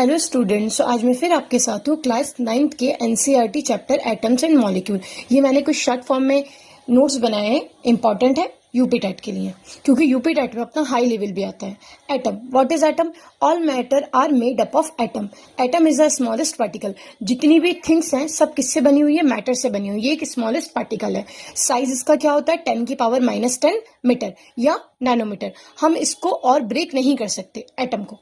Hello students, आज मैं फिर आपके साथ हूँ क्लास 9th के NCERT chapter atoms and molecule. ये मैंने कुछ शॉर्ट फॉर्म में नोट्स बनाए हैं, इंपॉर्टेंट है यूपी टेट के लिए, क्योंकि यूपी टेट में अपना हाई लेवल भी आता है। Atom, what is atom? All matter are made up of atom. Atom is the smallest particle. जितनी भी थिंग्स हैं सब किससे बनी हुई है? मैटर से बनी हुई है। ये एक स्मॉलेस्ट पार्टिकल है। साइज इसका क्या होता है? 10⁻⁻10 मीटर या नैनोमीटर। हम इसको और ब्रेक नहीं कर सकते एटम को।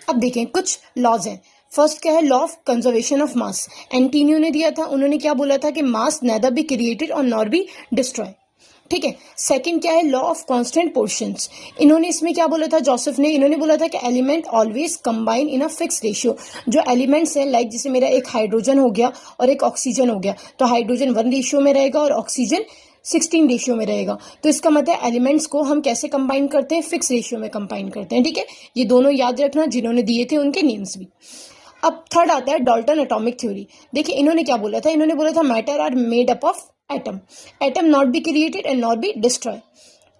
अब देखें, कुछ लॉज हैं। फर्स्ट क्या है? Law of conservation of mass. Antonio ने दिया था, उन्होंने क्या बोला था कि मास नेदर बी क्रिएटेड और नॉर बी डिस्ट्रॉय। ठीक है। सेकंड क्या है? Law of constant portions. इन्होंने इसमें क्या बोला था? जोसेफ ने, इन्होंने बोला था कि element always combine in a fix ratio. जो एलिमेंट्स हैं, लाइक जैसे मेरा एक हाइड्रोजन हो गया और एक ऑक्सीजन हो गया, तो हाइड्रोजन 1 रेशियो में रहेगा और ऑक्सीजन 16 रेशियो में रहेगा। तो इसका मतलब एलिमेंट्स को हम कैसे कंबाइन करते हैं? फिक्स रेशियो में कंबाइन करते हैं। ठीक है, ये दोनों याद रखना, जिन्होंने दिए थे उनके नेम्स भी। अब थर्ड आता है डाल्टन एटॉमिक थ्योरी। देखिए इन्होंने क्या बोला था? इन्होंने बोला था matter are made up of atom, atom not be created and not be destroy.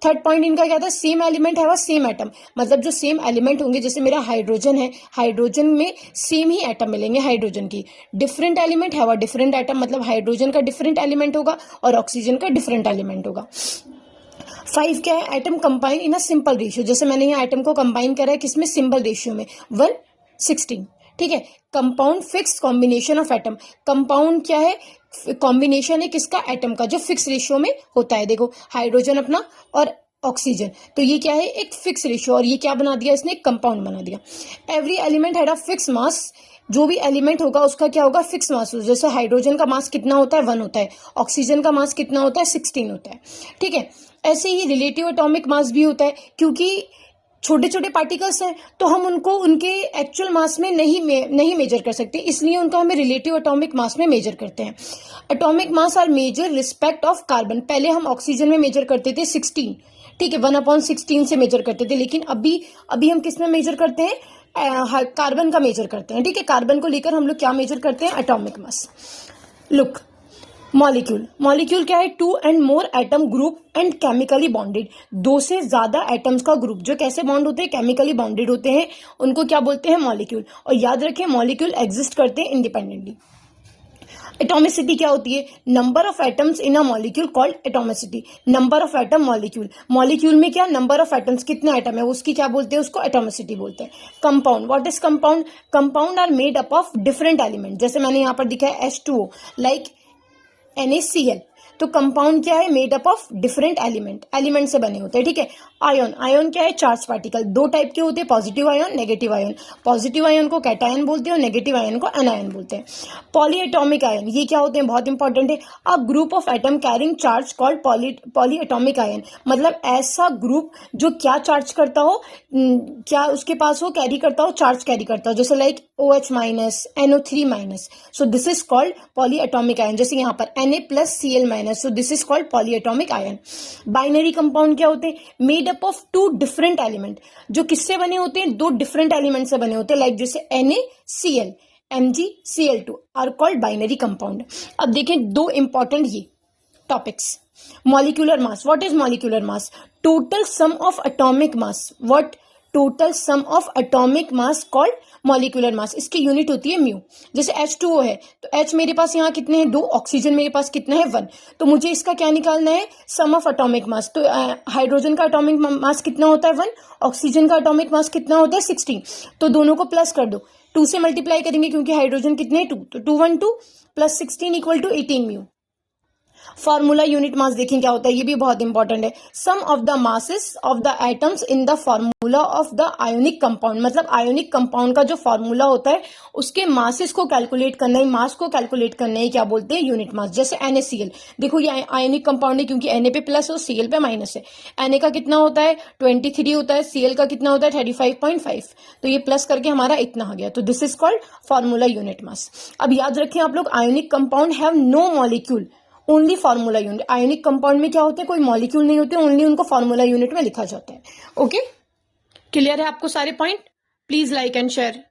Third point इनका क्या था? सेम एलिमेंट है, सेम एटम। मतलब जो सेम एलिमेंट होंगे, जैसे मेरा हाइड्रोजन है, हाइड्रोजन में सेम ही एटम मिलेंगे हाइड्रोजन की। डिफरेंट एलिमेंट है, डिफरेंट एटम, मतलब हाइड्रोजन का डिफरेंट एलिमेंट होगा और ऑक्सीजन का डिफरेंट एलिमेंट होगा। 5 क्या है? Atom combine in a simple ratio. जैसे मैंने यहाँ एटम को कंबाइन करा है किसमें? सिंपल रेशियो में, 1:16। ठीक है। Compound fix combination of atom. Compound क्या है? कॉम्बिनेशन है किसका? एटम का, जो फिक्स रेशियो में होता है। देखो हाइड्रोजन अपना और ऑक्सीजन, तो ये क्या है? एक फिक्स रेशियो। और ये क्या बना दिया इसने? एक कंपाउंड बना दिया। Every element had a fix mass. जो भी एलिमेंट होगा उसका क्या होगा? Fix mass. जैसे हाइड्रोजन का मास कितना होता है? 1 होता है। ऑक्सीजन का मास कितना होता है? 16 होता है। ठीक है। ऐसे ही रिलेटिव एटॉमिक मास भी होता है, क्योंकि छोटे छोटे पार्टिकल्स हैं तो हम उनको उनके एक्चुअल मास में नहीं मेजर कर सकते, इसलिए उनका हमें रिलेटिव एटॉमिक मास में मेजर करते हैं। Atomic mass are major respect of carbon. पहले हम ऑक्सीजन में मेजर करते थे 16, ठीक है, 1/16 से मेजर करते थे, लेकिन अभी हम किस में मेजर करते हैं? कार्बन का मेजर करते हैं। ठीक है, कार्बन को लेकर हम लोग क्या मेजर करते हैं? एटॉमिक मास। Look, molecule. मॉलिक्यूल क्या है? 2 and more atom group and chemically bonded. 2 से ज्यादा एटम्स का ग्रुप जो कैसे बॉन्ड होते हैं? केमिकली बॉन्डेड होते हैं, उनको क्या बोलते हैं? मॉलिक्यूल। और याद रखें, मॉलिक्यूल एग्जिस्ट करते हैं इंडिपेंडेंटली। एटॉमिसिटी क्या होती है? Number of atoms in a molecule called atomicity. Number of atom molecule. Molecule में क्या? नंबर ऑफ एटम्स, कितने एटम है, उसकी क्या बोलते हैं? उसको एटॉमिसिटी बोलते हैं। Compound, what is compound? Compound are made up of different element. जैसे मैंने यहाँ पर दिखा है H2O, लाइक NaCl। तो कंपाउंड क्या है? Made up of different element से बने होते हैं। ठीक है। आयन, आयन क्या है? Charge particle. 2 टाइप के होते हैं, positive ion, negative ion. Positive ion को कैटायन बोलते हैं और नेगेटिव आयन को एनायन बोलते हैं। पॉलीएटॉमिक आयन, ये क्या होते हैं? बहुत इंपॉर्टेंट है। A group of atom carrying charge called polyatomic ion. मतलब ऐसा ग्रुप जो क्या चार्ज करता हो, क्या उसके पास हो? कैरी करता हो, चार्ज कैरी करता हो। जैसे like OH-, NO3-। So this is called polyatomic ion. जैसे यहाँ पर Na+Cl-। So this is called polyatomic ion. Binary compound क्या होते हैं? Made up of 2 different element. जो किससे बने होते हैं? 2 डिफरेंट एलिमेंट से बने होते हैं, लाइक जैसे NaCl, MgCl2 are called binary compound. अब देखें 2 इंपॉर्टेंट ये topics. Molecular mass, what is molecular mass? Total sum of atomic mass. What? Total sum of atomic mass called molecular mass. इसकी unit होती है म्यू। जैसे H2O है तो H मेरे पास यहाँ कितने हैं? 2। ऑक्सीजन मेरे पास कितना है? 1। तो मुझे इसका क्या निकालना है? सम ऑफ एटॉमिक मास। तो हाइड्रोजन का एटॉमिक मास कितना होता है? 1। ऑक्सीजन का एटॉमिक मास कितना होता है? 16। तो दोनों को प्लस कर दो, 2 से मल्टीप्लाई करेंगे क्योंकि हाइड्रोजन कितने? 2। तो 212 + 16 = 18 म्यू। फॉर्मूला यूनिट मास देखें क्या होता है, ये भी बहुत इंपॉर्टेंट है। Sum of the masses of the atoms in the formula of the ionic compound. मतलब आयोनिक कंपाउंड का जो फॉर्मूला होता है उसके मासेस को कैलकुलेट करना है, मास को कैलकुलेट करना है, क्या बोलते हैं? Unit mass. जैसे NaCl, देखो ये आयोनिक कंपाउंड है क्योंकि Na पे प्लस और Cl पे माइनस है। Na का कितना होता है? 23 होता है। Cl का कितना होता है? 35.5। तो ये प्लस करके हमारा इतना आ गया। तो this is called formula unit mass. अब याद रखें आप लोग, ionic compound have no molecule, only formula unit. Ionic compound में क्या होते हैं? कोई मॉलिक्यूल नहीं होते, ओनली उनको फॉर्मूला यूनिट में लिखा जाता है। ओके, क्लियर है आपको सारे point? Please like and share.